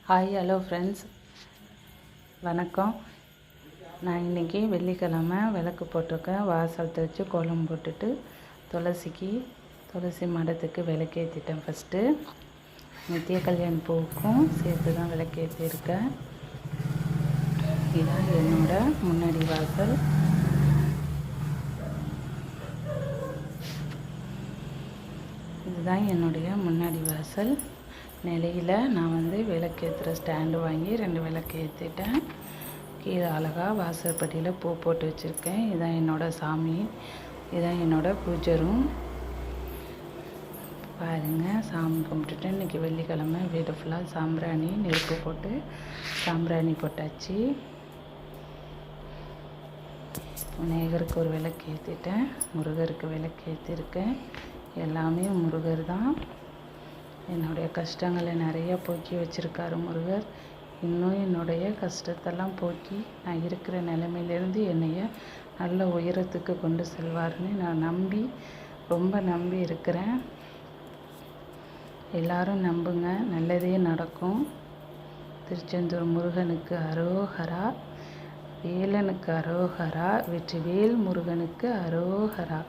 Hi hello friends, வணக்கம். நான் இன்றைக்கி வெள்ளிக்கிழமை விளக்கு போட்டிருக்கேன். வாசல் தெளித்து கோலம் போட்டுட்டு துளசி மடத்துக்கு விளக்கேற்றிட்டேன். ஃபஸ்ட்டு நித்திய கல்யாணி பூவுக்கும் சேர்த்து தான் விளக்கேற்றிருக்கேன். இதான் என்னோட முன்னாடி வாசல். இதுதான் என்னுடைய முன்னாடி வாசல். நிலையில் நான் விளக்கேற்றுற ஸ்டாண்டு வாங்கி 2 விளக்கு ஏற்றிட்டேன். கீழே அழகாக வாசற்படியில் பூ போட்டு வச்சுருக்கேன். இதுதான் என்னோடய சாமி, இதுதான் என்னோடய பூஜை ரூம். பாருங்கள், சாமி கும்பிட்டுட்டு இன்றைக்கி வெள்ளிக்கிழமை வீடு ஃபுல்லாக சாம்பிராணி நெருப்பு போட்டு சாம்பிராணி போட்டாச்சு. விநாயகருக்கு ஒரு விளக்கு ஏற்றிட்டேன், முருகருக்கு விளக்கு ஏற்றிருக்கேன். எல்லாமே முருகர் தான். என்னுடைய கஷ்டங்களை நிறையா போக்கி வச்சுருக்காரு முருகர். இன்னும் என்னுடைய கஷ்டத்தெல்லாம் போக்கி நான் இருக்கிற நிலைமையிலேருந்து என்னைய நல்ல உயரத்துக்கு கொண்டு செல்வார்னு நான் ரொம்ப நம்பி இருக்கிறேன். எல்லாரும் நம்புங்க, நல்லதே நடக்கும். திருச்செந்தூர் முருகனுக்கு அரோகரா, வேலனுக்கு அரோகரா, வெற்றிவேல் முருகனுக்கு அரோகரா.